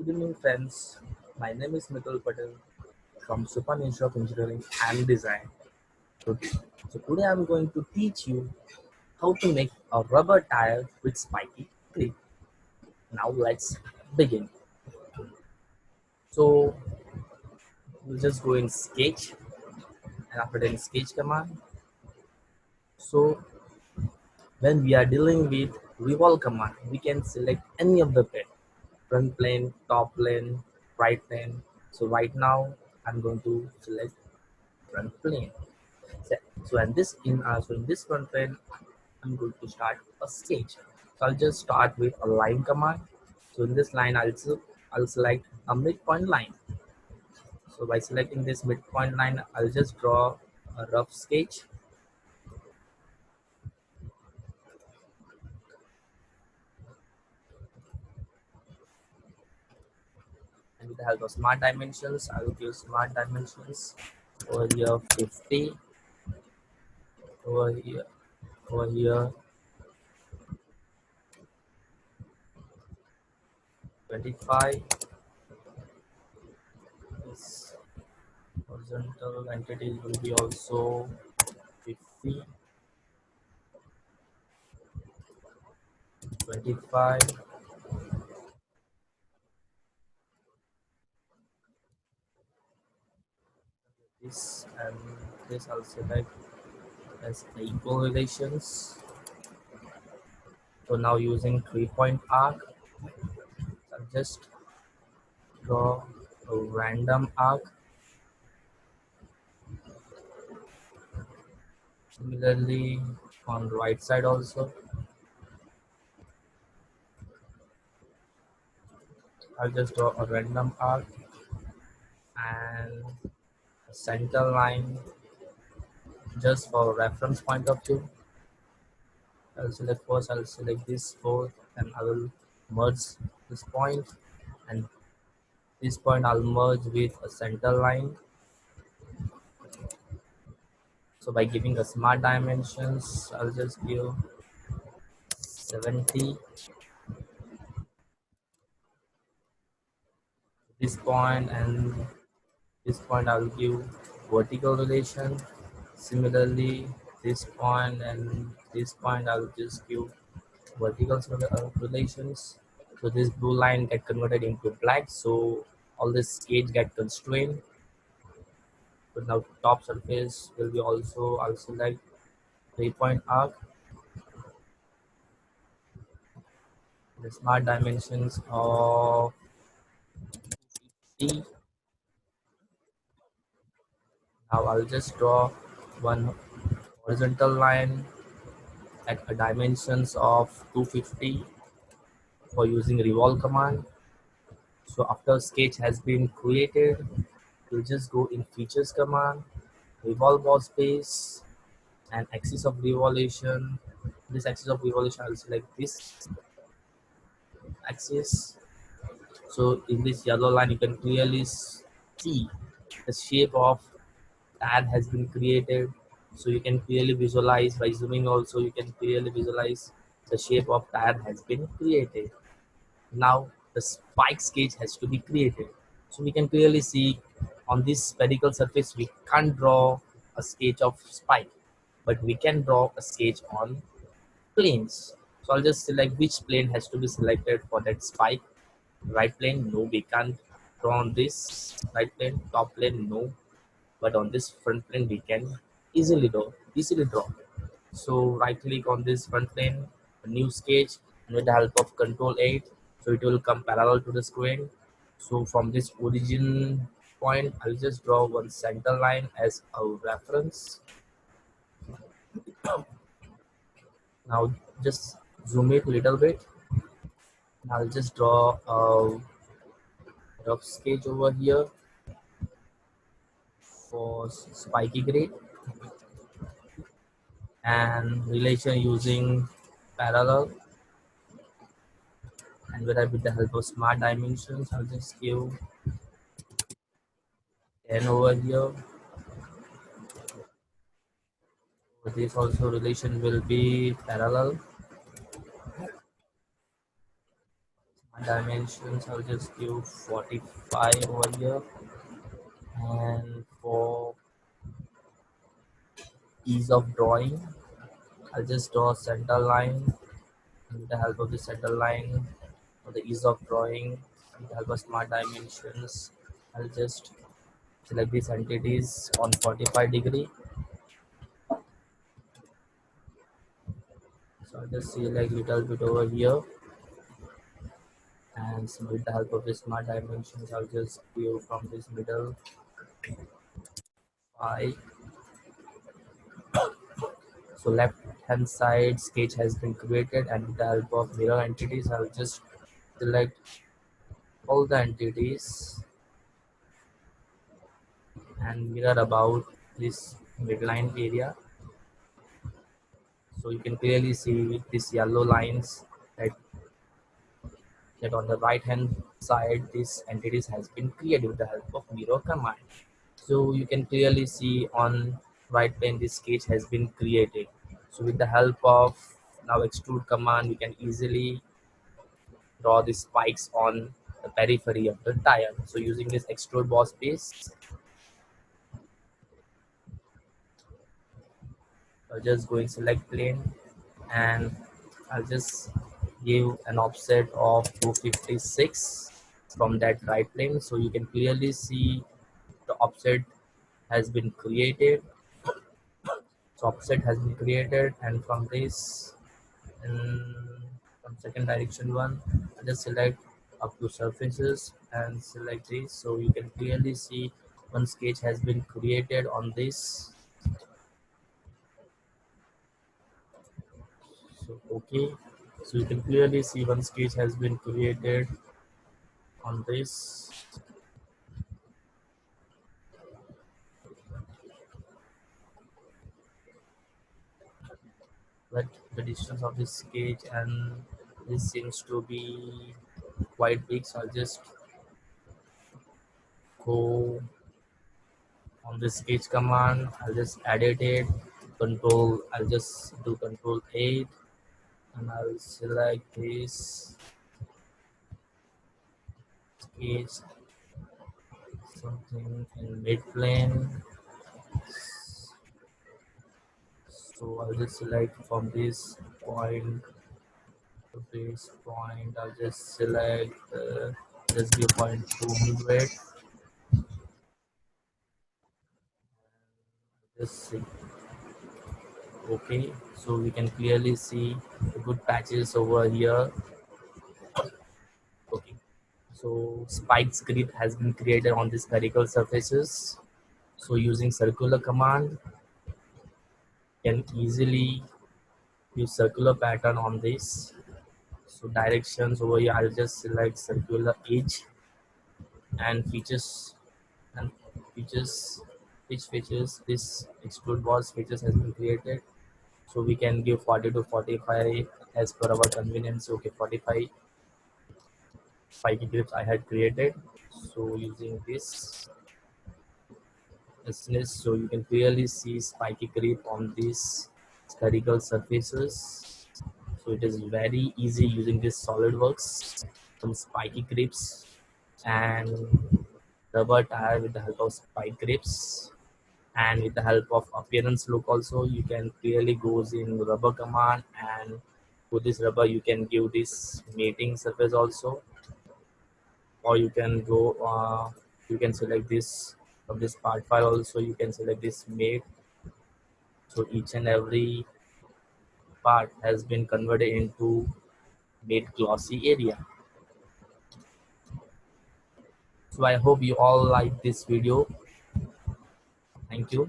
Good evening, friends. My name is Mithul Patel from Super Institute of Engineering and Design. So, so today I'm going to teach you how to make a rubber tire with spiky grip. Now let's begin. So we'll just go in sketch, and after the sketch command. So when we are dealing with revolve command, we can select any of the plane: front plane, top plane, right plane. So right now I'm going to select front plane. So in this front end, I'm going to start a sketch. So I'll just start with a line command. So in this line, I'll select a midpoint line. So by selecting this midpoint line, I'll just draw a rough sketch. And with the help of smart dimensions, I will give smart dimensions over here 50, over here, over here 25. This horizontal entity will be also 50, 25. This and this I'll select as the equal relations. So now using 3-point arc, I'll just draw a random arc. Similarly, on the right side also, I'll just draw a random arc and a center line just for reference point of view. I'll select this fourth and I will merge this point, and this point I'll merge with a center line. So by giving a smart dimensions, I'll just give 70 this point, and this point I'll give vertical relation. Similarly, this point and this point I'll just give vertical relations. So this blue line get converted into black, so all this sketch get constrained. But now top surface will be also, I'll select 3-point arc, the smart dimensions of D. Now I'll just draw one horizontal line at a dimensions of 250 for using revolve command. So after sketch has been created, we'll just go in features command, revolve workspace, and axis of revolution. This axis of revolution, I'll select this axis. So in this yellow line, you can clearly see the shape of tag has been created. So you can clearly visualize by zooming also, you can clearly visualize the shape of tag has been created. Now the spike sketch has to be created. So we can clearly see on this spherical surface, we can't draw a sketch of spike, but we can draw a sketch on planes. So I'll just select which plane has to be selected for that spike. Right plane, no, we can't draw on this right plane. Top plane, no, but on this front plane we can easily draw. So right click on this front plane, a new sketch, and with the help of control 8, so it will come parallel to the screen. So from this origin point, I'll just draw one center line as a reference. Now just zoom it a little bit. I'll just draw a rough sketch over here for spiky grade and relation using parallel. And with the help of smart dimensions, I'll just give 10 over here. This also relation will be parallel. dimensions, I'll just give 45 over here. And for ease of drawing, I'll just draw a center line. With the help of the center line, for the ease of drawing, with the help of smart dimensions, I'll just select these entities on 45 degree. So I'll just select little bit over here, and so with the help of the smart dimensions, I'll just view from this middle 5. So left hand side sketch has been created, and with the help of mirror entities, I'll just select all the entities and mirror about this midline area. So you can clearly see these yellow lines that, that on the right hand side this entities has been created with the help of mirror command. So you can clearly see on right plane this sketch has been created. So with the help of now extrude command, we can easily draw the spikes on the periphery of the tire. So using this extrude boss piece, I'll just go in select plane, and I'll just give an offset of 256 from that right plane. So you can clearly see the offset has been created. So offset has been created, and from this, and from second direction one, I just select up to surfaces and select this. So you can clearly see one sketch has been created on this. So okay, so you can clearly see one sketch has been created on this. But the distance of this sketch and this seems to be quite big, so I'll just go on the sketch command. I'll just edit it, control, I'll just do control 8, and I'll select this sketch, something in mid plane. So I'll just select from this point to this point. I'll just select just give point 200. Just see. Okay, so we can clearly see the good patches over here. Okay, so spike script has been created on these spherical surfaces. So using circular command, can easily use circular pattern on this. So directions over here, I'll just select circular edge and features, and features, which features this extrude boss features has been created. So we can give 40 to 45 as per our convenience. Okay, 45 spiky grips I had created. So using this business, so you can clearly see spiky grip on these spherical surfaces. So it is very easy using this SolidWorks, some spiky grips and rubber tire with the help of spike grips, and with the help of appearance look also you can clearly goes in rubber command, and with this rubber you can give this mating surface also, or you can go you can select this from this part file also, you can select this mate. So each and every part has been converted into made glossy area. So I hope you all like this video. Thank you.